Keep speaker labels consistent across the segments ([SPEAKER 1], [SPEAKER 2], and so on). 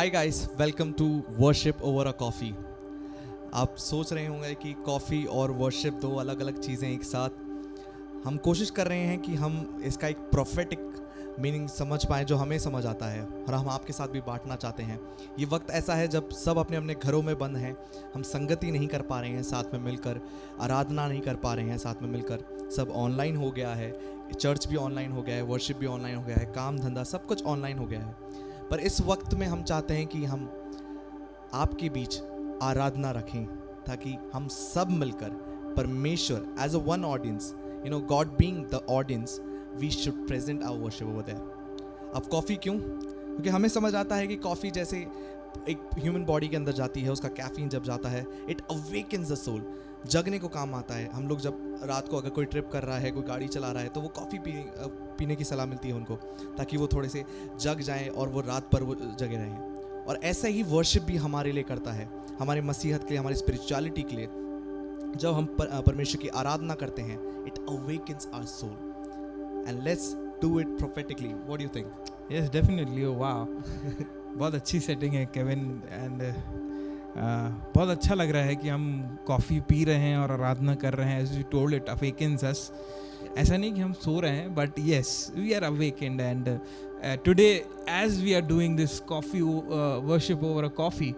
[SPEAKER 1] Hi guys, welcome to worship over a coffee. आप सोच रहे होंगे कि कॉफ़ी और वर्शिप दो अलग अलग चीज़ें एक साथ। हम कोशिश कर रहे हैं कि हम इसका एक प्रोफेटिक मीनिंग समझ पाएँ जो हमें समझ आता है, और हम आपके साथ भी बांटना चाहते हैं। ये वक्त ऐसा है जब सब अपने अपने घरों में बंद हैं, हम संगति नहीं कर पा रहे हैं साथ में मिलकर, आराधना नहीं कर पा रहे हैं साथ में मिलकर, सब ऑनलाइन हो गया है, चर्च भी ऑनलाइन हो गया है, वर्शिप भी ऑनलाइन हो गया है, काम धंधा सब कुछ ऑनलाइन हो गया है। पर इस वक्त में हम चाहते हैं कि हम आपके बीच आराधना रखें, ताकि हम सब मिलकर परमेश्वर as a one audience, God being the audience, we should present our worship over there. अब कॉफ़ी क्यों? क्योंकि हमें समझ आता है कि कॉफ़ी जैसे एक ह्यूमन बॉडी के अंदर जाती है, उसका कैफीन जब जाता है, इट अवेकन्स द सोल, जगने को काम आता है। हम लोग जब रात को अगर कोई ट्रिप कर रहा है, कोई गाड़ी चला रहा है, तो वो कॉफ़ी पीने की सलाह मिलती है उनको, ताकि वो थोड़े से जग जाएं और वो रात पर वो जगे रहें। और ऐसा ही वर्शिप भी हमारे लिए करता है, हमारे मसीहत के लिए, हमारी स्पिरिचुअलिटी के लिए। जब हम परमेश्वर की आराधना करते हैं, it awakens our soul, and let's do it prophetically. What do you think?
[SPEAKER 2] Yes definitely. वाह बहुत अच्छी सेटिंग है केविन, एंड बहुत अच्छा लग रहा है कि हम कॉफ़ी पी रहे हैं और आराधना कर रहे हैं। As you told, it awakens अस। ऐसा नहीं कि हम सो रहे हैं, but yes we are awakened. And today as we are doing this coffee worship over a coffee,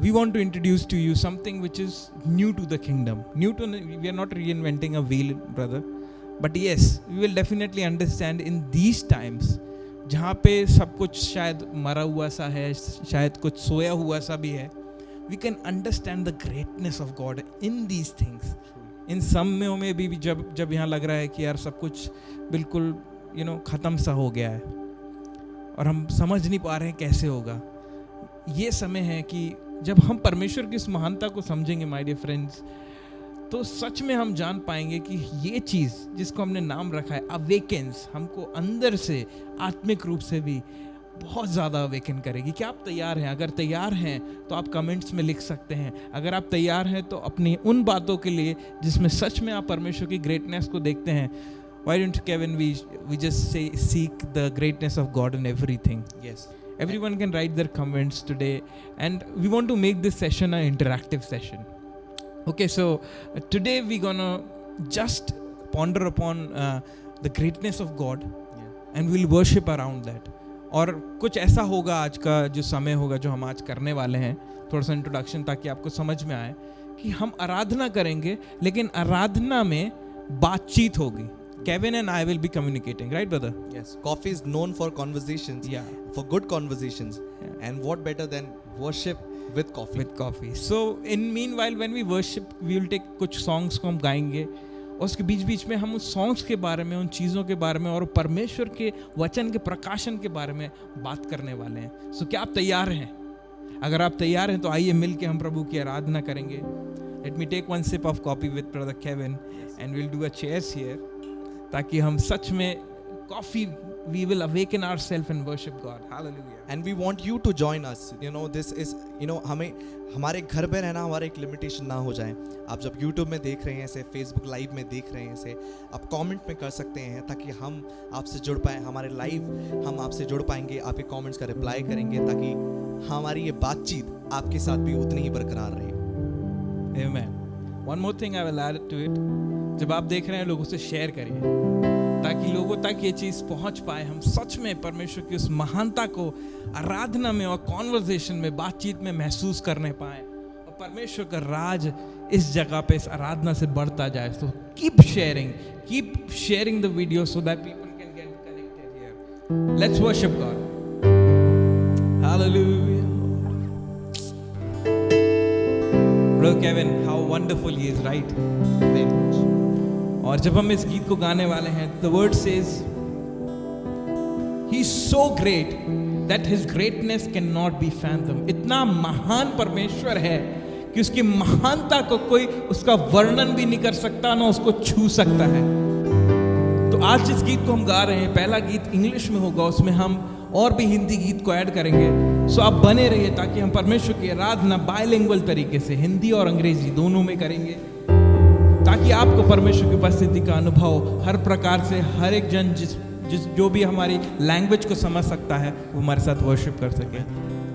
[SPEAKER 2] we want to introduce to you something which is new to the kingdom. We are not reinventing a wheel, brother, but yes, we will definitely understand in these times जहाँ पे सब कुछ शायद मरा हुआ सा है, शायद कुछ सोया हुआ सा भी है, we can understand the greatness of God in these things. इन समयों में भी जब यहाँ लग रहा है कि यार सब कुछ बिल्कुल ख़त्म सा हो गया है और हम समझ नहीं पा रहे हैं कैसे होगा, ये समय है कि जब हम परमेश्वर की इस महानता को समझेंगे माय डियर फ्रेंड्स, तो सच में हम जान पाएंगे कि ये चीज़ जिसको हमने नाम रखा है अवेकेंस, हमको अंदर से आत्मिक रूप से भी बहुत ज़्यादा अवेकन करेगी। क्या आप तैयार हैं? अगर तैयार हैं तो आप कमेंट्स में लिख सकते हैं। अगर आप तैयार हैं तो अपनी उन बातों के लिए जिसमें सच में आप परमेश्वर की ग्रेटनेस को देखते हैं, why don't Kevin we just say seek the greatness of God in everything?
[SPEAKER 1] Yes.
[SPEAKER 2] Everyone can write their comments today, and we want to make this session an interactive session. Okay, so today we're gonna just ponder upon the greatness of God, and we'll worship around that. और कुछ ऐसा होगा आज का जो समय होगा, जो हम आज करने वाले हैं, थोड़ा सा इंट्रोडक्शन ताकि आपको समझ में आए कि हम आराधना करेंगे, लेकिन आराधना में बातचीत होगी। Kevin and I will be communicating, right, brother?
[SPEAKER 1] Yes. Coffee is known for conversations.
[SPEAKER 2] Yeah.
[SPEAKER 1] For good conversations.
[SPEAKER 2] Yeah.
[SPEAKER 1] And what better than worship with coffee?
[SPEAKER 2] With coffee. So in meanwhile when we worship, we will take कुछ songs को हम गाएंगे, और उसके बीच बीच में हम उस songs के बारे में, उन चीज़ों के बारे में और परमेश्वर के वचन के प्रकाशन के बारे में बात करने वाले हैं। So क्या आप तैयार हैं? अगर आप तैयार हैं तो आइए मिल के हम प्रभु की आराधना करेंगे। Let me take one sip of coffee with brother Kevin, and we'll do a cheers here, ताकि हम सच में coffee we will awaken ourselves and worship God. Hallelujah.
[SPEAKER 1] And we want you to join us. This is हमें हमारे घर में रहना हमारा एक लिमिटेशन ना हो जाए। आप जब YouTube में देख रहे हैं ऐसे, Facebook लाइव में देख रहे हैं ऐसे, आप कमेंट में कर सकते हैं, ताकि हम आपसे जुड़ पाएँ। हमारे लाइव हम आपसे जुड़ पाएंगे, आपके कमेंट्स का रिप्लाई करेंगे, ताकि हमारी ये बातचीत आपके साथ भी उतनी ही बरकरार रहे।
[SPEAKER 2] Amen. One more thing I will add to it. जब आप देख रहे हैं, लोगों से शेयर करिए, ताकि लोगों तक ये चीज़ पहुंच पाए। हम सच में परमेश्वर की उस महानता को आराधना में और कॉन्वर्सेशन में, बातचीत में महसूस करने पाए, और परमेश्वर का राज इस जगह पे, इस आराधना से बढ़ता जाए। तो keep sharing the video so that people can get connected here. Let's worship God. Hallelujah. Brother Kevin, how wonderful he is, right?
[SPEAKER 1] Very much.
[SPEAKER 2] और जब हम इस गीत को गाने वाले हैं, the word says, he is so great that his greatness cannot be fathomed. इतना महान परमेश्वर है कि उसकी महानता को कोई उसका वर्णन भी नहीं कर सकता, ना उसको छू सकता है। तो आज जिस गीत को हम गा रहे हैं, पहला गीत इंग्लिश में होगा, उसमें हम और भी हिंदी गीत को ऐड करेंगे। सो आप बने रहिए, ताकि हम परमेश्वर की आराधना बाइलिंगुअल तरीके से, हिंदी और अंग्रेजी दोनों में करेंगे, ताकि आपको परमेश्वर की उपस्थिति का अनुभव हर प्रकार से, हर एक जन जो भी हमारी लैंग्वेज को समझ सकता है, वो हमारे साथ वर्शिप कर सके।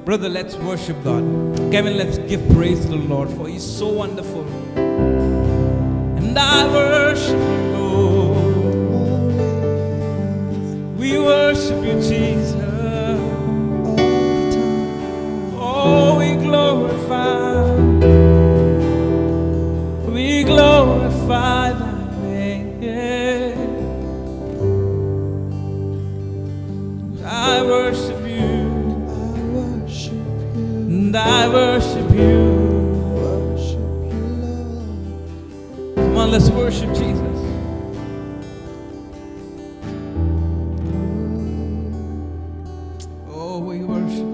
[SPEAKER 2] Brother, let's worship God. Kevin, let's give praise to the Lord, for He's so wonderful. And I worship you, Lord. We worship you, Jesus. Oh, we glorify thy name. I worship you, and I worship you. Come on, let's worship Jesus. Oh, we worship.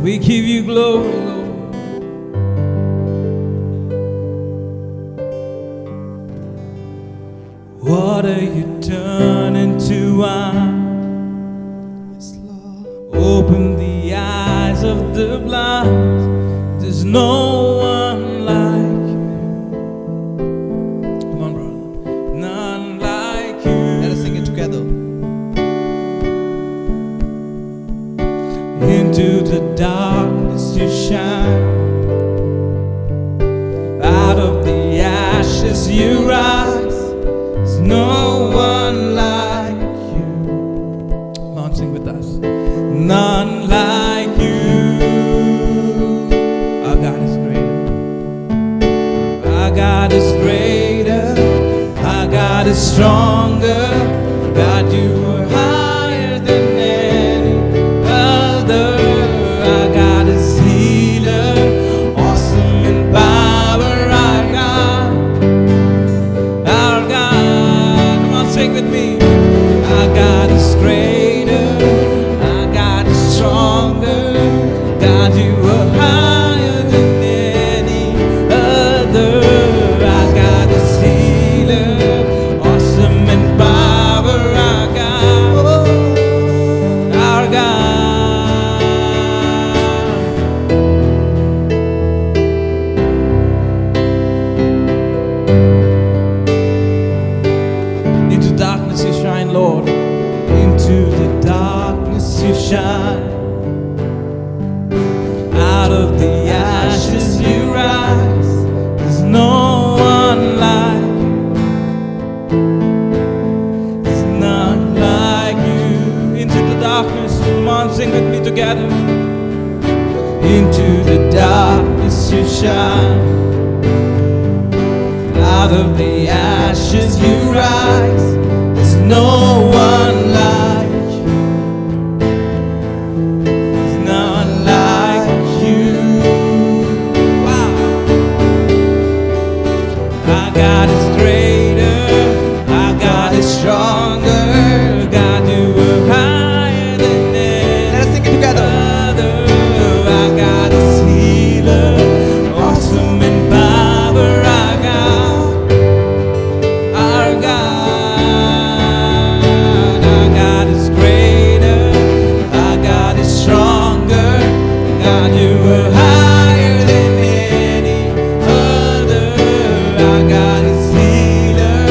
[SPEAKER 2] We give you glory, Lord. Water you turn into wine.
[SPEAKER 1] Yes, Lord.
[SPEAKER 2] Open the eyes of the blind. There's no one like you. Come on, brother. None like you.
[SPEAKER 1] Let us sing it together.
[SPEAKER 2] Into the darkness you shine. Out of the ashes you rise. There's no one like you. Come on, sing with us. None like you. Our God is greater. Our God is greater. Our God is stronger. God, you are higher than any other. Our God is healer. Awesome in power. Our God. Our God. Come on, sing with me. Our God is greater. Our God is stronger. God, you are higher than any other. Our God is healer. Awesome in power. Our God. Our God. Into darkness you shine, Lord. Into the darkness you shine. Out of the ashes you rise. There's no one like you. There's none like you. Into the darkness, come on, sing with me together. Into the darkness you shine. Out of the ashes you rise. There's no one like you. There's none like you. Wow. Our God is greater. Our God is stronger. God, you are higher than any
[SPEAKER 1] Let us sing it together.
[SPEAKER 2] other. Our God is healer. Awesome in power. Our God. Our God is greater. Our God is stronger. God, you are higher than any other. Our God is healer.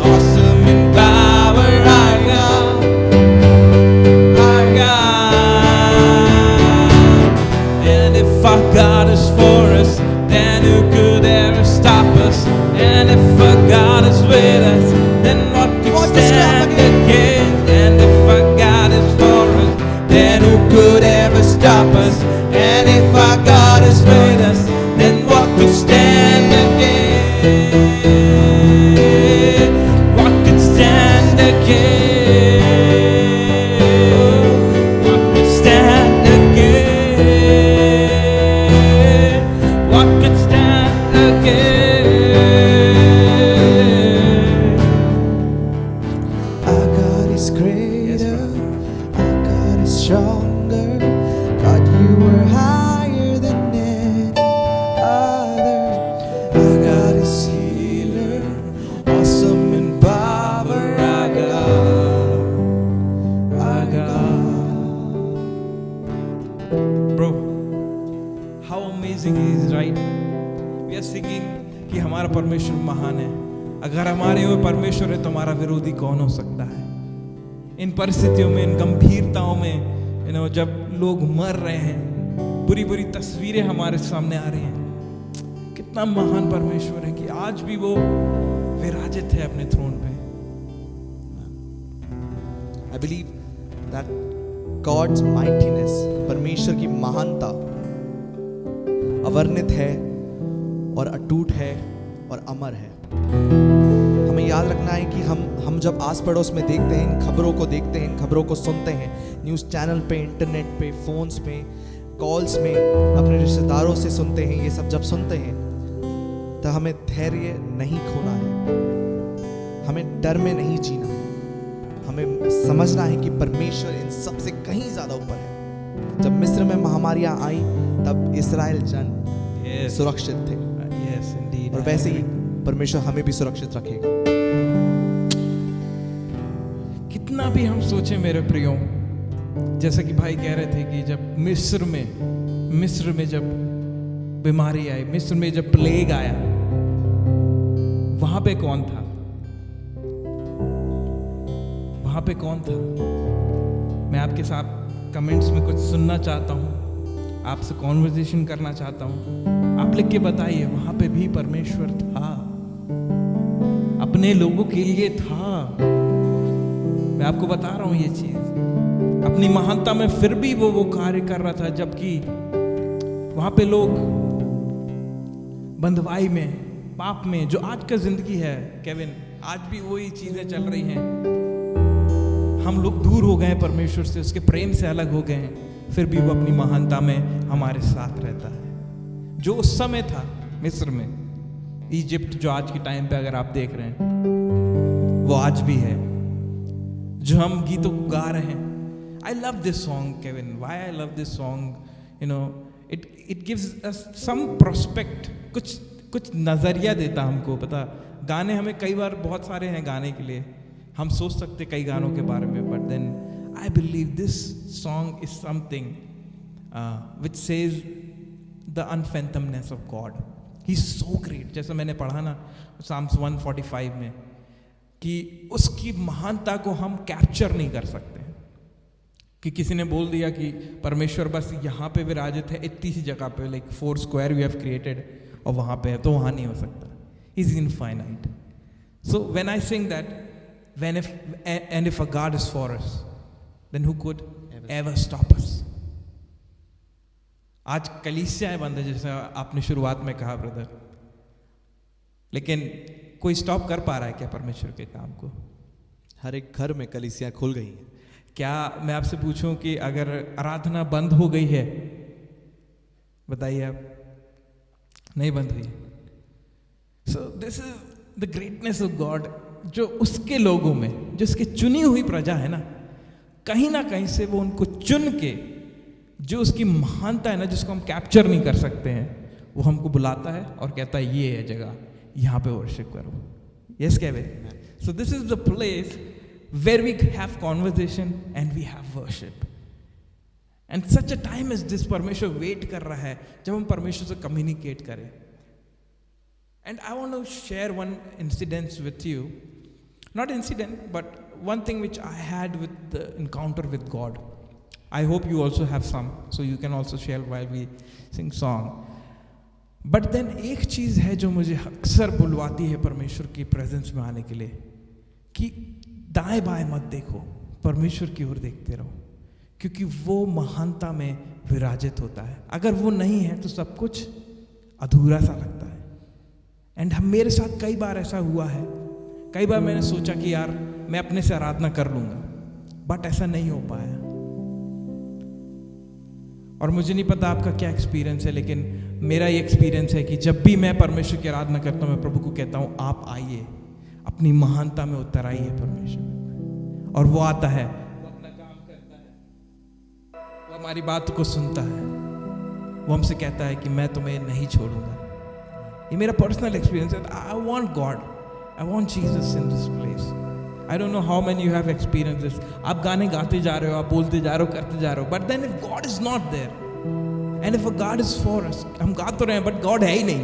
[SPEAKER 2] Awesome in power. Our God. Our God. And if our God is for us, then who could ever stop us? And if our God is with us, then what could
[SPEAKER 1] What could
[SPEAKER 2] stand
[SPEAKER 1] stand
[SPEAKER 2] against? And if our God is for us, then who could ever stop us? And if our God is with us, then what could stand against? What could stand against? What could stand against? What could stand against?
[SPEAKER 1] Our God is greater. Our God is stronger. God, you are higher than any other. Our God is healer. Awesome in power. Our God. Our God.
[SPEAKER 2] Bro, how amazing he is, right? We are singing कि हमारा परमेश्वर महान है. अगर हमारे वो परमेश्वर है तो हमारा विरोधी कौन हो सकता है? इन परिस्थितियों में, इन गंभीरताओं में, जब लोग मर रहे हैं, बुरी बुरी तस्वीरें हमारे सामने आ रही हैं, कितना महान परमेश्वर है कि आज भी वो विराजित है अपने थ्रोन पे।
[SPEAKER 1] I believe that God's mightiness, परमेश्वर की महानता अवर्णित है और अटूट है और अमर है। हमें याद रखना है कि हम जब आस पड़ोस में देखते हैं, इन खबरों को देखते हैं, इन खबरों को सुनते हैं, न्यूज़ चैनल पे, इंटरनेट पे, फोन्स पे, कॉल्स में, अपने रिश्तेदारों से सुनते हैं, ये सब जब सुनते हैं तो हमें धैर्य नहीं खोना है, हमें डर में नहीं जीना है। हमें समझना है कि परमेश्वर इन सब से कहीं ज़्यादा ऊपर है। जब मिस्र में महामारियां आई तब इस्राएल जन सुरक्षित थे, और वैसे ही परमेश्वर हमें भी सुरक्षित रखेगा।
[SPEAKER 2] कितना भी हम सोचे मेरे प्रियो, जैसा कि भाई कह रहे थे कि जब मिस्र में जब बीमारी आई, मिस्र में जब प्लेग आया, वहां पे कौन था? वहां पे कौन था? मैं आपके साथ कमेंट्स में कुछ सुनना चाहता हूं, आपसे कॉन्वर्सेशन करना चाहता हूं। आप लिख के बताइए, वहां पे भी परमेश्वर था, अपने लोगों के लिए था। मैं आपको बता रहा हूं ये चीज, अपनी महानता में फिर भी वो कार्य कर रहा था, जबकि वहां पे लोग बंधुआई में, पाप में, जो आज का जिंदगी है केविन, आज भी वही चीजें चल रही हैं। हम लोग दूर हो गए हैं परमेश्वर से, उसके प्रेम से अलग हो गए हैं, फिर भी वो अपनी महानता में हमारे साथ रहता है। जो उस समय था मिस्र में, इजिप्ट, जो आज के टाइम पे अगर आप देख रहे हैं, वो आज भी है। जो हम गीतों को गा रहे हैं, I love this song, Kevin. Why I love this song? It gives us some prospect. कुछ नजरिया देता हमको। पता, गाने हमें कई बार बहुत सारे हैं गाने के लिए, हम सोच सकते कई गानों के बारे में, but then I believe this song is something which says the unfathomedness of God. He's so great. जैसा मैंने पढ़ा ना Psalms 145 में, कि उसकी महानता को हम कैप्चर नहीं कर सकते। कि किसी ने बोल दिया कि परमेश्वर बस यहाँ पे विराजित है, इतनी सी जगह पे, like 4 square we have created, और वहाँ पे है, तो वहाँ नहीं हो सकता। He's infinite. So when I sing that, if a God is for us, then who could ever stop us? आज कलीसियाएं बंद है, जैसा आपने शुरुआत में कहा ब्रदर, लेकिन कोई स्टॉप कर पा रहा है क्या परमेश्वर के काम को?
[SPEAKER 1] हर एक घर में कलीसियां खुल गई हैं।
[SPEAKER 2] क्या मैं आपसे पूछूं कि अगर आराधना बंद हो गई है, बताइए आप? नहीं बंद हुई। So this is the greatness of God, जो उसके लोगों में, जो उसकी चुनी हुई प्रजा है ना कहीं से वो उनको चुन के, जो उसकी महानता है ना, जिसको हम कैप्चर नहीं कर सकते हैं, वो हमको बुलाता है और कहता है ये है जगह, यहाँ पे वर्शिप करो। Yes Kevin? So this is the place where we have conversation and we have worship, and such a time as this परमेश्वर वेट कर रहा है जब हम परमेश्वर से कम्युनिकेट करें। And I want to share one incident with you, not incident but one thing which I had with the encounter with God. I hope you also have some, so you can also share while we sing song. But then एक चीज है जो मुझे अक्सर बुलवाती है परमेश्वर की presence में आने के लिए, कि दाएं बाएं मत देखो, परमेश्वर की ओर देखते रहो, क्योंकि वो महानता में विराजित होता है। अगर वो नहीं है तो सब कुछ अधूरा सा लगता है। एंड मेरे साथ कई बार ऐसा हुआ है, कई बार मैंने सोचा कि यार मैं अपने से आराधना कर लूंगा, बट ऐसा नहीं हो पाया। और मुझे नहीं पता आपका क्या एक्सपीरियंस है, लेकिन मेरा ये एक्सपीरियंस है कि जब भी मैं परमेश्वर की आराधना करता हूँ, मैं प्रभु को कहता हूँ आप आइए, अपनी महानता में उतर आइए परमेश्वर। और वो आता है, वो अपना काम करता है, वो हमारी बात को सुनता है, वो हमसे कहता है कि मैं तुम्हें नहीं छोड़ूंगा। ये मेरा पर्सनल एक्सपीरियंस है। I want God, I want Jesus in this place. I don't know how many you have experience this. आप गाने गाते जा रहे हो, आप बोलते जा रहे हो, करते जा रहे हो, but then if God is not there and if a God is for us, हम गा तो रहे हैं बट गॉड है ही नहीं।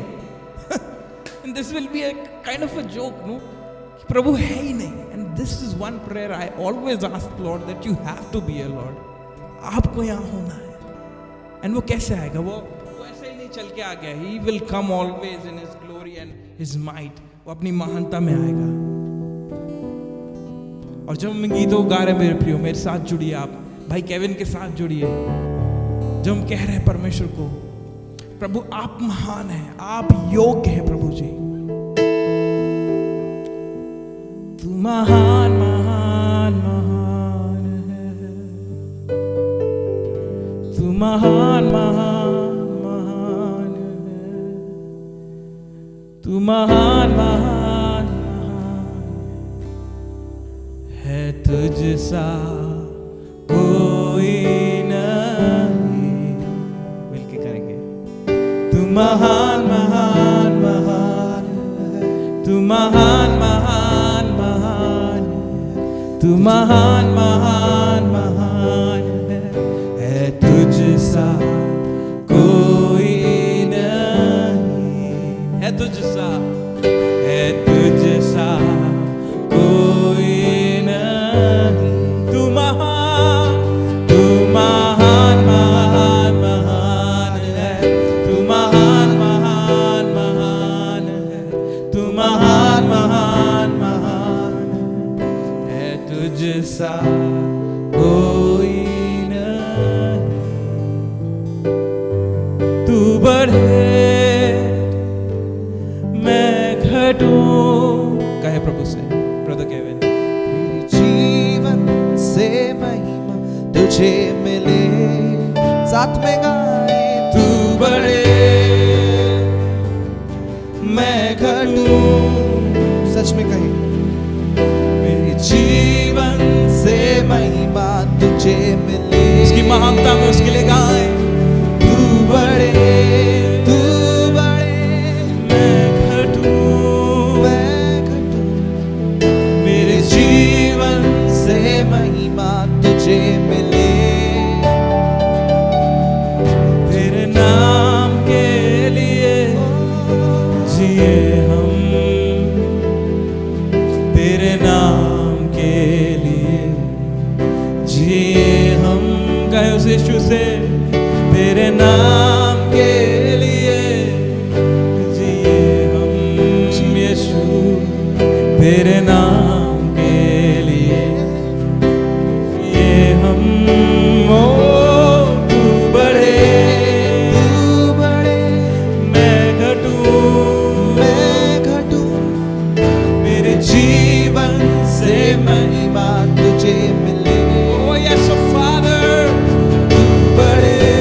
[SPEAKER 2] And this will be a kind of a joke, no, प्रभु है ही नहीं। And this is one prayer I always ask Lord, that you have to be a Lord. आपको यहाँ होना है। एंड वो कैसे आएगा? वो ऐसे ही नहीं चल के आ गया। He will come always in his glory and his might. वो अपनी महानता में आएगा। और जब हम गीतों गा रहे हैं मेरे प्रियो, मेरे साथ जुड़िए, आप भाई केविन के साथ जुड़िए। जब हम कह रहे हैं परमेश्वर को, प्रभु आप महान हैं, आप योग्य हैं प्रभु जी, तू महान महान महान है, तू महान महान महान है, तू महान महान महान है, तुझ सा कोई नहीं। मिलके करेंगे। तू महान महान महान है, तू महान महान महान है, तू महान महान महान है, तुझ सा कोई नहीं है, तुझ सा है, तुझ सा कोई नहीं। तू महान महान महान है, तू महान महान महान है, तू महान महान महान है, तुझ सा कोई नहीं। तू बढ़े मैं घटूं, कहे प्रभु से, ब्रदर केविन।
[SPEAKER 1] मेरे जीवन से महिमा तुझे मिले, साथ में गाए।
[SPEAKER 2] तू बढ़े मैं घटूं,
[SPEAKER 1] सच में कहे,
[SPEAKER 2] मेरे जीवन
[SPEAKER 1] से महिमा तुझे मिले,
[SPEAKER 2] उसकी महानता में उसके लिए गाए।
[SPEAKER 1] तू बड़े
[SPEAKER 2] मैं घटूं,
[SPEAKER 1] मेरे जीवन से महिमा तुझे मिले,
[SPEAKER 2] तेरे नाम के लिए जिए हम, तेरे नाम के लिए जिए हम। गए उस यीशु से, तेरे नाम के लिए जिए हम यीशु, तेरे नाम के लिए जिए हम। ओ तू बढ़े मैं घटूं, मेरे जीवन से महिमा तुझे मिले। ओ यस फादर, तू बढ़े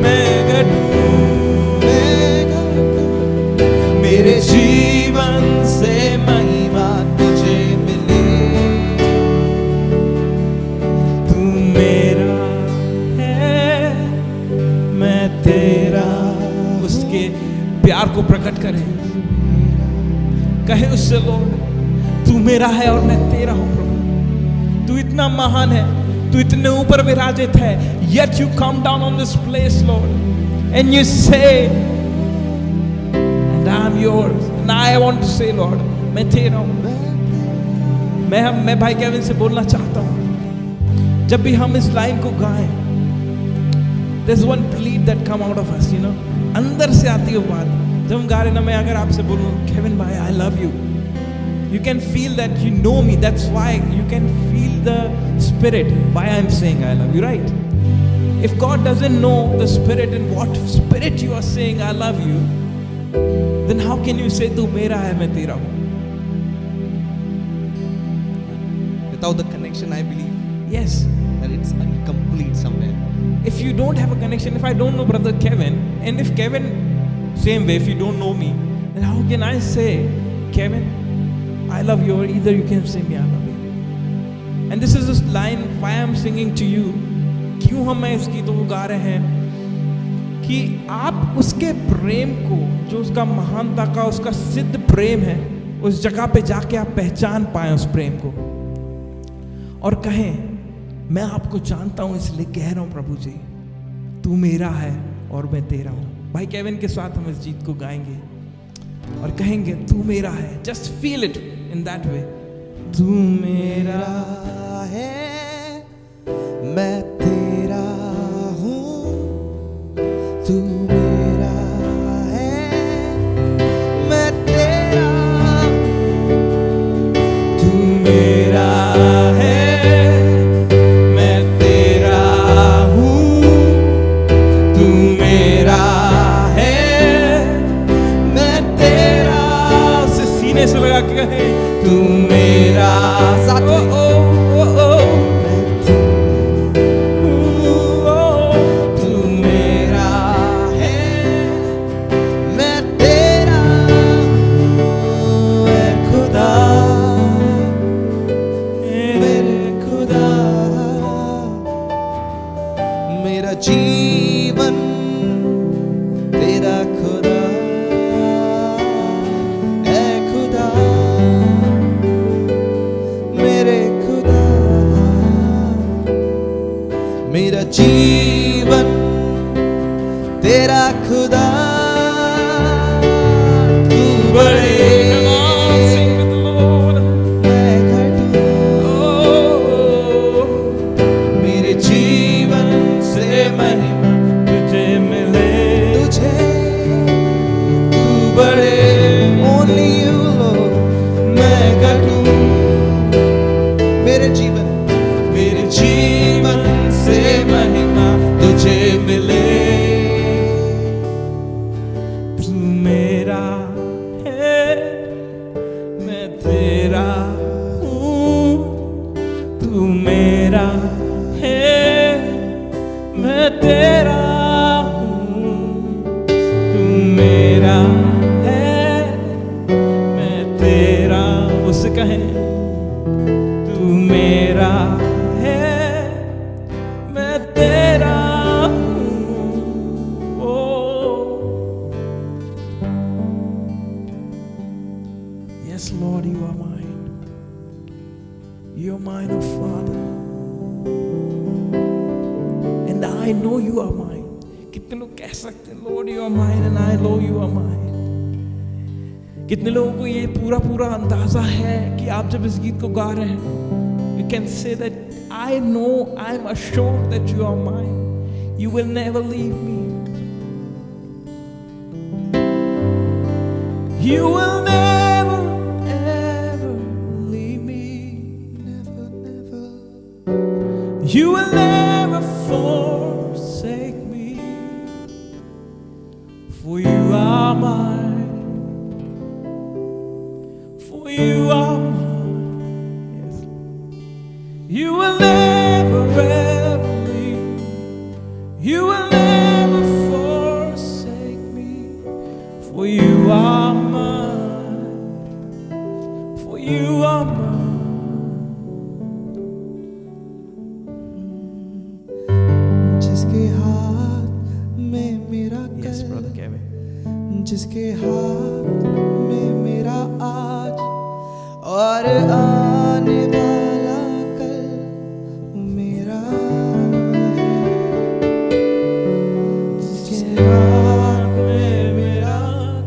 [SPEAKER 2] मैं घटूं, मेरे जीवन से महिमा तुझे मिले। तू मेरा है मैं तेरा। उसके प्यार को प्रकट करें, कहे उससे, लॉर्ड तू मेरा है और मैं तेरा हूं प्रभु। तू इतना महान है, तू इतने ऊपर विराजित है, yet you come down on this place Lord and you say and I am yours and I want to say Lord मैं तेरा हूं। मैं भाई केविन से बोलना चाहता हूं, जब भी हम इस लाइन को गाएं, there's one plead that come out of us, you know, अंदर से आती है बात। जब हम गा रहे ना, मैं अगर आपसे बोलूं केविन भाई I love you, you can feel that you know me, that's why you can feel the spirit why I'm saying I love you, right? If God doesn't know the spirit and what spirit you are saying I love you, then how can you say तू मेरा है मैं तेरा हूं?
[SPEAKER 1] Without the connection, I believe
[SPEAKER 2] Yes,
[SPEAKER 1] that it's incomplete somewhere.
[SPEAKER 2] if you don't have a connection, if I don't know brother Kevin, and if Kevin same way, if you don't know me, then how can I say Kevin I love you, or either you can say me I love you? And this is this line why I'm singing to you, क्यों हम इस गीतों को गा रहे हैं, कि आप उसके प्रेम को, जो उसका महानता का, उसका सिद्ध प्रेम है, उस जगह पे जाके आप पहचान पाए उस प्रेम को और कहें मैं आपको जानता हूं इसलिए कह रहा हूं प्रभु जी तू मेरा है और मैं तेरा हूं। भाई केविन के साथ हम इस गीत को गाएंगे और कहेंगे तू मेरा है, just feel it in that way, तू मेरा
[SPEAKER 1] है
[SPEAKER 2] से लगा के कहे
[SPEAKER 1] तू मेरा साथ में। तू मेरा है, मैं तेरा हूँ, ऐ खुदा, मेरे खुदा। मेरा जीवन तेरा खुदा, ऐ खुदा, मेरे खुदा। मेरा जीवन तेरा खुदा, तू बड़े मैं घटूं। मेरे जीवन से महिमा
[SPEAKER 2] तुझे मिले,
[SPEAKER 1] तुझे, तू बड़े only you Lord, मैं घटूं। मेरे जीवन से महिमा तुझे मिले।
[SPEAKER 2] तू मेरा है, मैं तेरा हूँ। तू मेरा है, मैं तेरा हूँ। तू मेरा है, मैं तेरा। उससे कहें तू मेरा है, मैं तेरा हूँ। ओ yes Lord, you are mine. You are mine, oh Father, and I know you are mine. कितने लोग कह सकते हैं Lord you are mine and I know you are mine? कितने लोगों को ये पूरा अंदाजा है कि आप जब इस गीत को गा रहे हैं, you can say that I know, I'm assured that you are mine. You will never leave me. You will never ever leave me.
[SPEAKER 1] Never, never.
[SPEAKER 2] You will never forsake me. For you are mine. For you are mine. Yes. You will never ever leave me. You will never forsake me. For you are mine. For you are mine.
[SPEAKER 1] जिसके हाथ में मेरा
[SPEAKER 2] Yes,
[SPEAKER 1] कल,
[SPEAKER 2] brother Kevin.
[SPEAKER 1] जिसके हाथ में मेरा आज और आने वाला कल मेरा है। जिसके हाथ में मेरा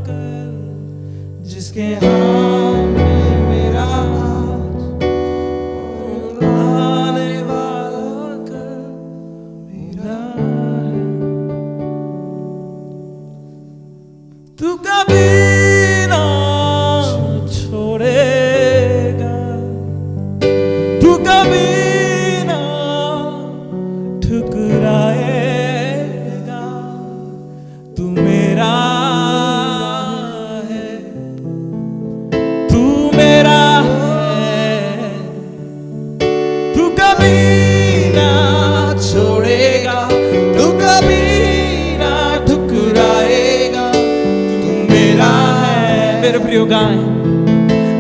[SPEAKER 1] कल, जिसके हाथ में मेरा आज और आने वाला कल मेरा है।
[SPEAKER 2] तू कभी ना छोड़ेगा, तू कभी ना ठुकराएगा। तू मेरा है, तू मेरा है। तू कभी ना छोड़ेगा,
[SPEAKER 1] तू कभी ना ठुकराएगा।
[SPEAKER 2] तू मेरा है। मेरे प्रियो गाएं,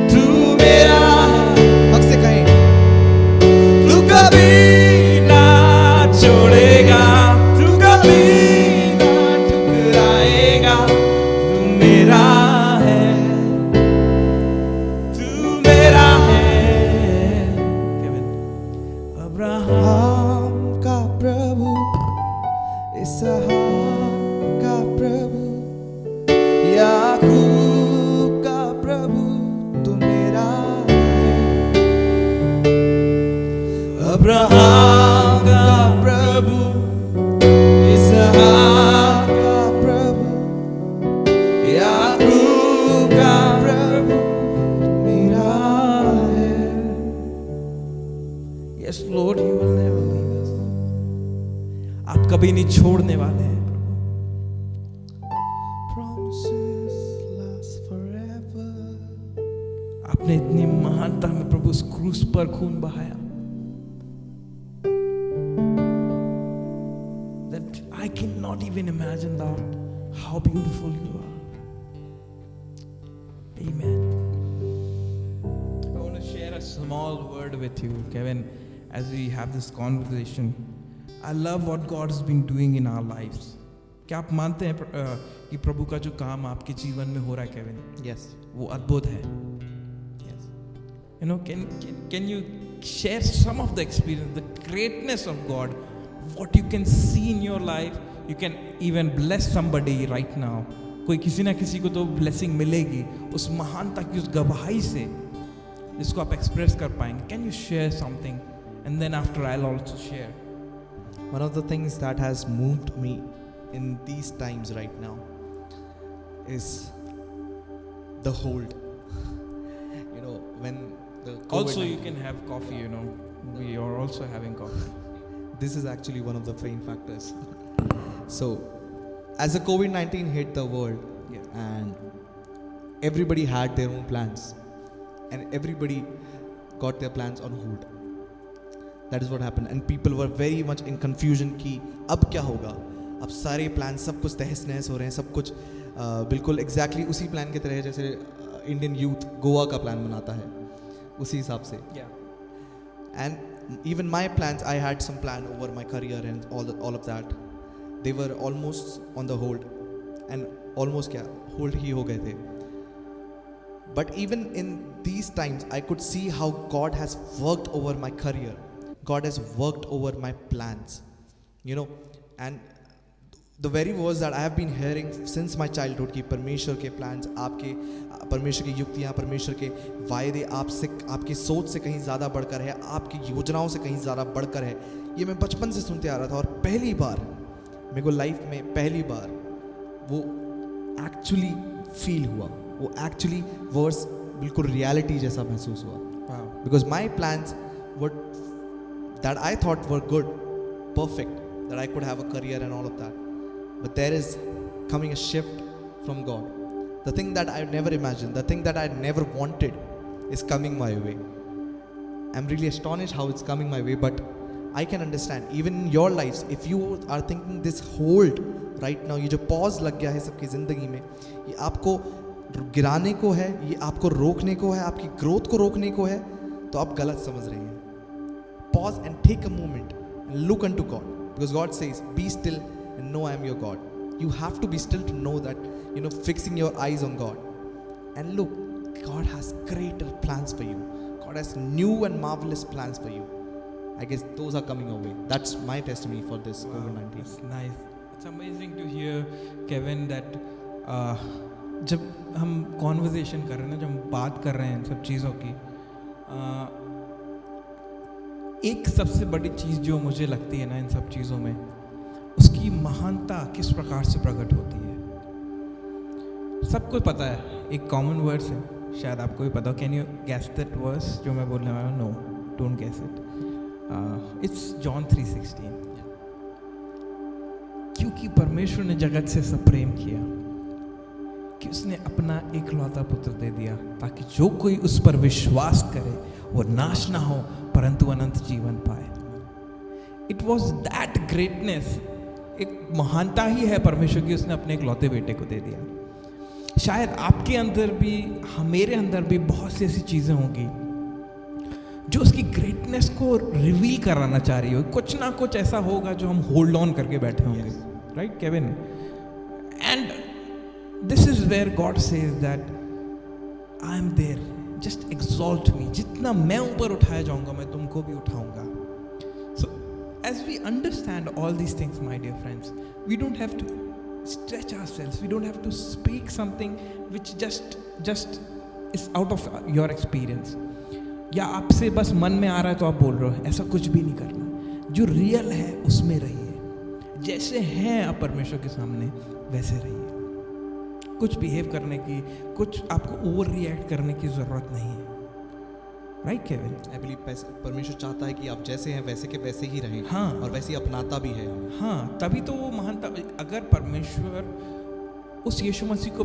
[SPEAKER 1] तू मेरा है। हक से कहें, तू कभी
[SPEAKER 2] ना छोड़ेगा, तू कभी
[SPEAKER 1] ना ठुकराएगा।
[SPEAKER 2] तू मेरा है, तू मेरा है। अब्राहम
[SPEAKER 1] का प्रभु, इसहाक का प्रभु, याकूब का प्रभु, तू मेरा है।
[SPEAKER 2] अब्राहम का प्रभु,
[SPEAKER 1] इसहाक का प्रभु, याकूब का प्रभु, तू मेरा है।
[SPEAKER 2] Yes Lord, you will never leave us. आप कभी नहीं छोड़ने वाले हैं प्रभु।
[SPEAKER 1] Promises last forever.
[SPEAKER 2] आपने इतनी महानता में प्रभु उस क्रूस पर खून बहाया, that I cannot even imagine, Lord, how beautiful you are. Amen. I want to share a small word with you, Kevin, as we have this conversation. I love what God has been doing in our lives. क्या आप मानते हैं कि प्रभु का जो काम आपके जीवन में हो रहा है, केविन,
[SPEAKER 1] Yes.
[SPEAKER 2] वो अद्भुत है?
[SPEAKER 1] Yes.
[SPEAKER 2] You know, can you share some of the experience, the greatness of God, what you can see in your life? You can even bless somebody right now. कोई किसी ना किसी को तो blessing मिलेगी उस महानता की उस गवाही से, जिसको आप express कर पाएंगे. Can you share something? And then after I'll also share.
[SPEAKER 1] One of the things that has moved me in these times right now is the hold. You know, when the COVID-19,
[SPEAKER 2] Also, you can have coffee, you know. We are also having coffee.
[SPEAKER 1] this is actually one of the main factors. So, as the COVID-19 hit the world,
[SPEAKER 2] Yeah.
[SPEAKER 1] and everybody had their own plans, and everybody got their plans on hold. That is what happened, and people were very much in confusion कि अब क्या होगा. अब सारे plan सब कुछ तहस नहस हो रहे हैं, सब कुछ बिल्कुल एग्जैक्टली उसी प्लान की तरह है जैसे इंडियन यूथ गोवा का प्लान बनाता है, उसी हिसाब से.
[SPEAKER 2] Yeah.
[SPEAKER 1] And even my plans, I had some plan over my career and all of that. They were almost on the hold, and almost क्या hold ही हो गए थे. But even in these times, I could see how God has worked over my career. God has worked over my plans, you know, and the very words that I have been hearing since my childhood कि परमेश्वर के plans, आपके परमेश्वर की युक्तियाँ, परमेश्वर के वायदे आपसे, आपकी सोच से कहीं ज़्यादा बढ़कर है, आपकी योजनाओं से कहीं ज़्यादा बढ़कर है, ये मैं बचपन से सुनते आ रहा था. और पहली बार मेरे को लाइफ में पहली बार वो एक्चुअली फील हुआ, वो एक्चुअली वर्ड्स बिल्कुल रियलिटी जैसा महसूस हुआ.
[SPEAKER 2] Wow.
[SPEAKER 1] Because my plans were that I thought were good, perfect, that I could have a career and all of that. But there is coming a shift from God. The thing that I never imagined, the thing that I never wanted is coming my way. I'm really astonished how it's coming my way, but I can understand, even in your lives, if you are thinking this hold right now, ये जो pause लग गया है सबकी ज़िंदगी में, ये आपको गिराने को है, ये आपको रोकने को है, आपकी ग्रोथ को रोकने को है, तो आप गलत समझ रहे हैं. Pause and take a moment and look unto God, because God says, "Be still and know I am your God." You have to be still to know that, you know, fixing your eyes on God. And look, God has greater plans for you. God has new and marvelous plans for you. I guess those are coming away. That's my testimony for this
[SPEAKER 2] Wow,
[SPEAKER 1] COVID-19.
[SPEAKER 2] that's nice. It's amazing to hear, Kevin, that जब हम conversation कर रहे हैं ना, जब हम बात कर रहे हैं इन सब चीज़ों की, एक सबसे बड़ी चीज़ जो मुझे लगती है ना इन सब चीज़ों में, उसकी महानता किस प्रकार से प्रकट होती है. सबको पता है, एक कॉमन वर्ड्स है, शायद आपको भी पता हो. Can you gas that verse जो मैं बोलने वाला हूँ? No, don't gas it. It's John 3:16. क्योंकि परमेश्वर ने जगत से सब प्रेम किया कि उसने अपना एकलौता पुत्र दे दिया, ताकि जो कोई उस पर विश्वास करे वो नाश ना हो परंतु अनंत जीवन पाए. It was that greatness. एक महानता ही है परमेश्वर की, उसने अपने एकलौते बेटे को दे दिया. शायद आपके अंदर भी, मेरे अंदर भी बहुत सी ऐसी चीज़ें होंगी जो उसकी ग्रेटनेस को रिवील कराना चाह रही हो. कुछ ना कुछ ऐसा होगा जो हम होल्ड ऑन करके बैठे होंगे, right Kevin? And this is where God says that I am there, just exalt मी. जितना मैं ऊपर उठाया जाऊंगा, मैं तुमको भी उठाऊंगा. So as we understand all these things, my dear friends, we don't have to stretch ourselves. We don't have to speak something which just is out of your experience. या आपसे बस मन में आ रहा है तो आप बोल रहे हो, ऐसा कुछ भी नहीं करना. जो रियल है उसमें रहिए, जैसे हैं आप परमेश्वर के सामने वैसे रहिए. कुछ बिहेव करने की, कुछ आपको ओवर रिएक्ट करने की ज़रूरत नहीं है. Right Kevin?
[SPEAKER 1] आई बिलीव परमेश्वर चाहता है कि आप जैसे हैं वैसे के वैसे ही रहें.
[SPEAKER 2] हाँ.
[SPEAKER 1] और वैसे ही अपनाता भी है.
[SPEAKER 2] हाँ, तभी तो वो महानता. अगर परमेश्वर उस यीशु मसीह को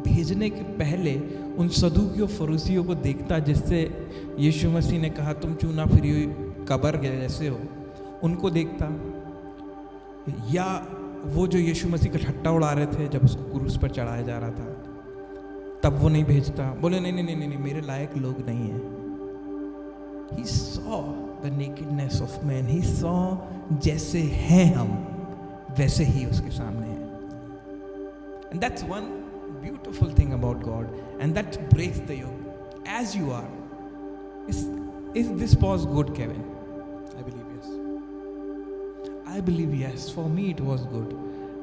[SPEAKER 2] भेजने के पहले उन सदूकियों फरूसियों को देखता जिससे यीशु मसीह ने कहा तुम चूना फिरी हुई कब्र के जैसे हो, उनको देखता, या वो जो यीशु मसीह का ठट्टा उड़ा रहे थे जब उसको क्रूस पर चढ़ाया जा रहा था, तब वो नहीं भेजता, बोले नहीं नहीं नहीं नहीं मेरे लायक लोग नहीं हैं. He saw the nakedness of man. He saw जैसे हैं हम वैसे ही उसके सामने हैं. And that's one beautiful thing about God, and that breaks the yoke. As you are. Is this pause good, Kevin?
[SPEAKER 1] I believe yes.
[SPEAKER 2] I believe yes. For me it was good.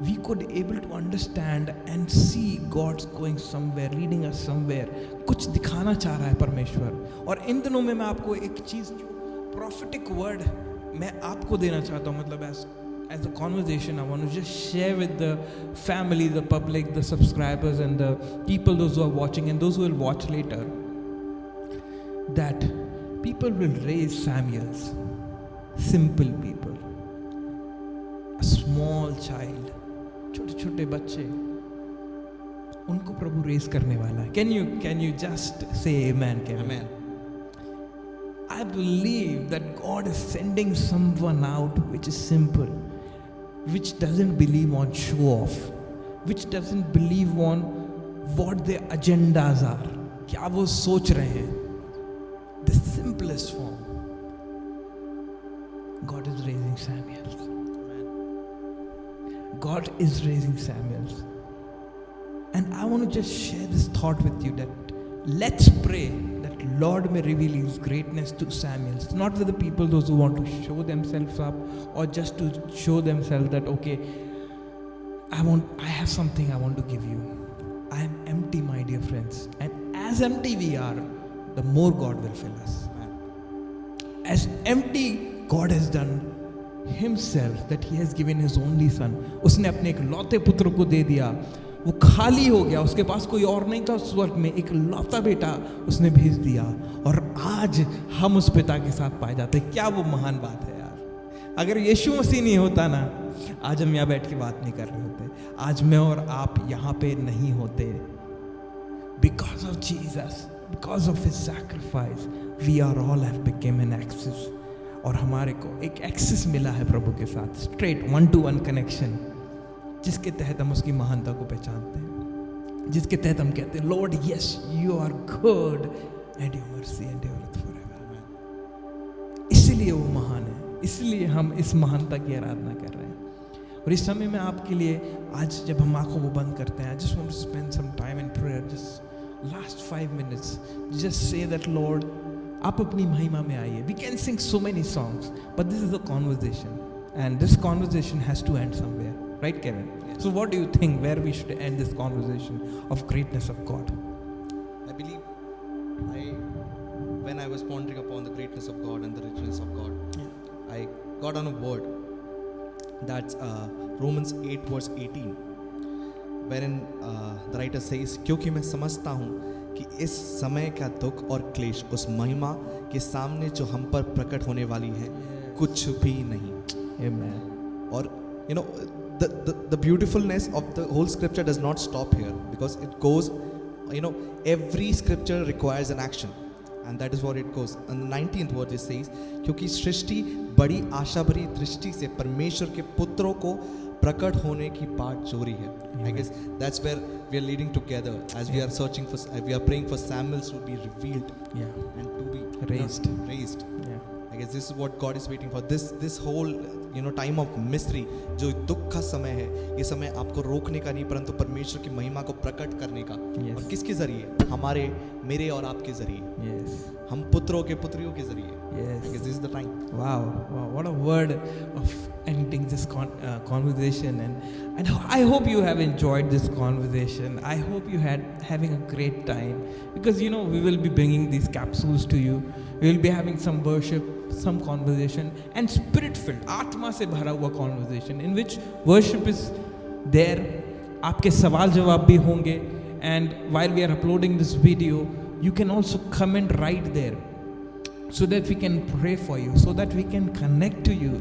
[SPEAKER 2] We could able to understand and see God's going somewhere, leading us somewhere. कुछ दिखाना चाह रहा है परमेश्वर. और इन दिनों में मैं आपको एक चीज जो prophetic word मैं आपको देना चाहता हूँ, मतलब as a conversation I want to just share with the family, the public, the subscribers and the people, those who are watching and those who will watch later, that people will raise Samuels, simple people, a small child, छोटे छोटे बच्चे, उनको प्रभु race करने वाला है. Can you just say amen, Kevin?
[SPEAKER 1] Amen.
[SPEAKER 2] I believe that God is sending someone out which is simple, which doesn't believe on show off, which doesn't believe on what their agendas are, क्या वो सोच रहे हैं. The simplest form. God is raising Samuels. God is raising Samuels. And I want to just share this thought with you that let's pray that Lord may reveal His greatness to Samuels, not with the people those who want to show themselves up or just to show themselves that okay, I have something I want to give you. I am empty, my dear friends, and as empty we are, the more God will fill us. As empty God has done Himself, that He has given His only Son. उसने अपने एक लौते पुत्र को दे दिया, वो खाली हो गया, उसके पास कोई और नहीं था स्वर्ग में, एक लौता बेटा उसने भेज दिया और आज हम उस पिता के साथ पाए जाते. क्या वो महान बात है यार. अगर यीशु मसीह नहीं होता ना, आज हम यहाँ बैठ के बात नहीं कर रहे होते, आज मैं और आप यहाँ पे नहीं होते. Because of Jesus, because of His sacrifice, we are all have become an access. और हमारे को एक एक्सेस मिला है प्रभु के साथ, स्ट्रेट 1-to-1 कनेक्शन, जिसके तहत हम उसकी महानता को पहचानते हैं, जिसके तहत हम कहते हैं Lord yes you are good and your mercy एंड्योरथ forever. इसलिए वो महान है, इसलिए हम इस महानता की आराधना कर रहे हैं. और इस समय में आपके लिए आज जब हम आंखों को बंद करते हैं, I just want to spend some time in prayer, just last 5 minutes, just say that Lord आप अपनी महिमा में आइए. We can sing so many songs but this is a conversation and this conversation has to and somewhere, right, Kevin?
[SPEAKER 1] Yes.
[SPEAKER 2] So what do you think where we should end this conversation of greatness of God?
[SPEAKER 1] I believe when I was pondering upon the greatness of God and the richness of God, I got on a word that's Romans 8 verse 18, wherein the writer says, क्योंकि मैं समझता हूँ कि इस समय का दुख और क्लेश उस महिमा के सामने जो हम पर प्रकट होने वाली है कुछ भी नहीं.
[SPEAKER 2] Amen.
[SPEAKER 1] और you know the beautifulness of the whole scripture does not stop here, because it goes, you know, every scripture requires an action, and that is what it goes. And the 19th word it says, क्योंकि सृष्टि बड़ी आशा भरी दृष्टि से परमेश्वर के पुत्रों को प्रकट होने की बाट जोरी है. I guess that's where we are leading together as we are searching for, we are praying for Samuels to be revealed and to be raised. I guess this is what God is waiting for. This whole, you know, time of mystery, जो दुख का समय है, ये समय आपको रोकने का नहीं परंतु परमेश्वर की महिमा को प्रकट करने का. और किसके जरिए? हमारे, मेरे और आपके जरिए. हम पुत्रों के पुत्रियों के जरिए. I guess this is the time.
[SPEAKER 2] Wow, what a word of ending this conversation, and I hope you have enjoyed this conversation. I hope you having a great time, because you know we will be bringing these capsules to you. We will be having some worship, some conversation, and spirit-filled, आत्मा से भरा हुआ conversation in which worship is there. आपके सवाल जवाब भी होंगे, and while we are uploading this video, you can also comment right there, so that we can pray for you, so that we can connect to you,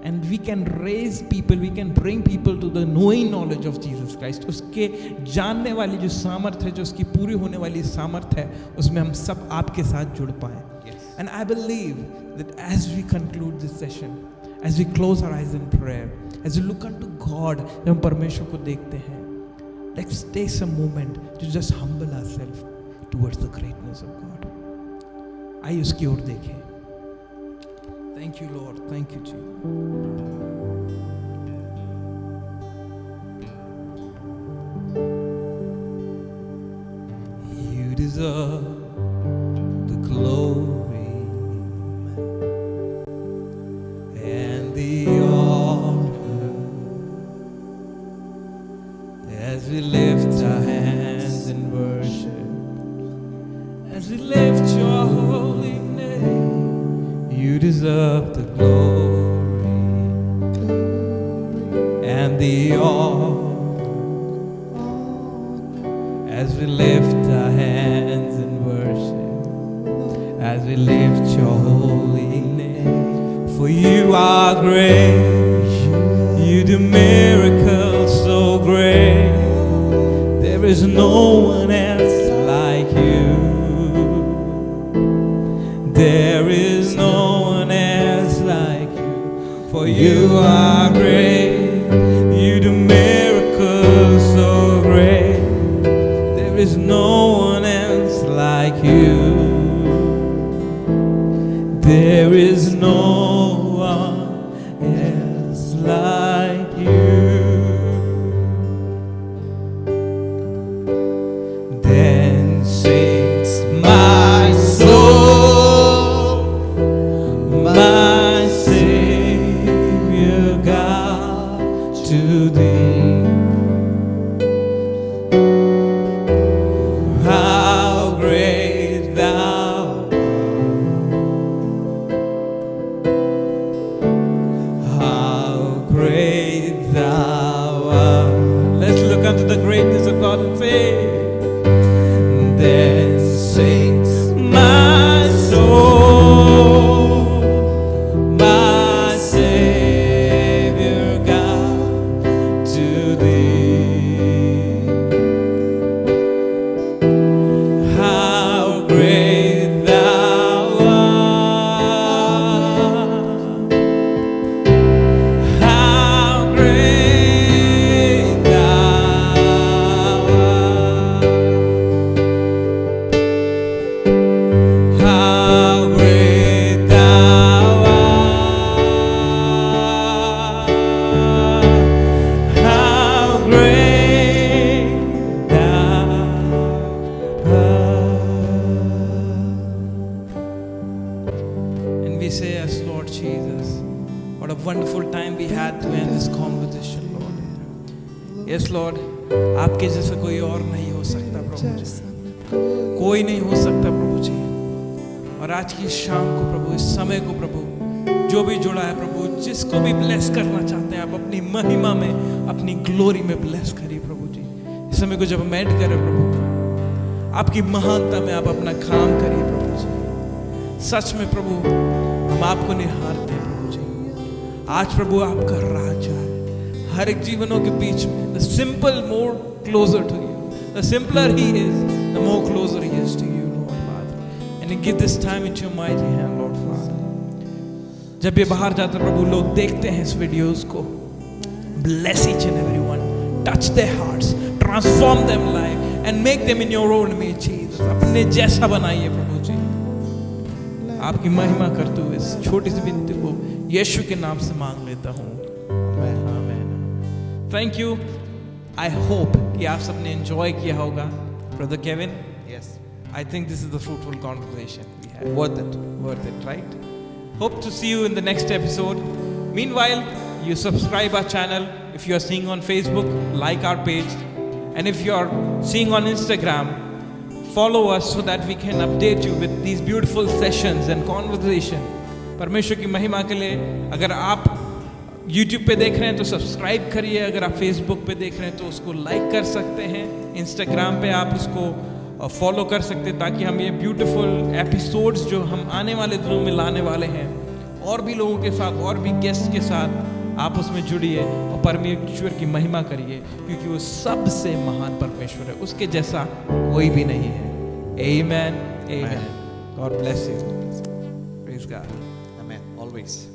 [SPEAKER 2] and we can raise people, we can bring people to the knowing knowledge of Jesus Christ. उसके जानने वाली जो सामर्थ है, जो उसकी पूरी होने वाली सामर्थ है, उसमें हम सब आपके साथ जुड़ पाएं. And I believe that as we conclude this session, as we close our eyes in prayer, as we look unto God, जब हम परमेश्वर को देखते हैं, let's take some moment to just humble ourselves towards the greatness of God. आइए उसकी ओर देखें. Thank you, Lord. Thank you, Jesus. You deserve the glory and the honor as we lift our hands in worship, as we lift your holy name. You deserve the glory and the honor as we lift our hands in worship, as we lift your holy name. For you are great, you do miracles so great. There is no one else like you. There is no one else like you. For you are great, you do miracles so great. There is no one else like you. There is no one else like you. Then sings my soul, my Savior God, to thee. How great thou art, how great thou art. Let's look unto the greatness of God and say, then sings my soul, my Savior God, to thee. How great thou art, how great thou art, how great thou art, how great thou art. And we say, yes, Lord Jesus, what a wonderful time we had to end this conversation, Lord. Yes, Lord, आपके जैसा कोई और नहीं हो सकता प्रभु जी, कोई नहीं हो सकता प्रभु जी. और आज की शाम को प्रभु, इस समय को प्रभु, जो भी जुड़ा है प्रभु, जिसको भी ब्लेस करना चाहते हैं आप अपनी महिमा में, अपनी ग्लोरी में ब्लेस करिए प्रभु जी. इस समय को जब हम ऐड करें प्रभु, आपकी महानता में आप अपना काम करिए प्रभु जी. सच में प्रभु हम आपको निहारते हैं प्रभु जी. आज प्रभु आपका राज है हर एक जीवनों के बीच में. The simple more closer to you. The simpler he is, the more closer he is to you, Lord Father. And you give this time into your mighty hand, Lord Father. जब ये बाहर जाते प्रभु, लोग देखते हैं इस वीडियोस को, bless each and every one, touch their hearts, transform them life and make them in your own image, Jesus. अपने जैसा बनाइए प्रभु जी. आपकी महिमा करते हुए इस छोटी सी विनती को यीशु के नाम से मांग लेता हूँ. आमीन. Thank you. आई होप कि आप सबने एंजॉय किया होगा. Brother Kevin,
[SPEAKER 1] Yes.
[SPEAKER 2] I think this is the fruitful conversation we had.
[SPEAKER 1] Worth it.
[SPEAKER 2] Worth it, right? Hope to see you in the next episode. Meanwhile, you subscribe our channel. If you are seeing on Facebook, like our page. And if you are seeing on Instagram, follow us so that we can update you with these beautiful sessions and conversation. परमेश्वर की महिमा के लिए अगर आप YouTube पे देख रहे हैं तो सब्सक्राइब करिए. अगर आप Facebook पे देख रहे हैं तो उसको लाइक कर सकते हैं. Instagram पे आप उसको फॉलो कर सकते हैं ताकि हम ये ब्यूटीफुल एपिसोड्स जो हम आने वाले दिनों में लाने वाले हैं और भी लोगों के साथ, और भी गेस्ट के साथ आप उसमें जुड़िए और परमेश्वर की महिमा करिए, क्योंकि वो सबसे महान परमेश्वर है, उसके जैसा कोई भी नहीं है। Amen. Amen. God bless you. Praise God.
[SPEAKER 1] Amen. Always.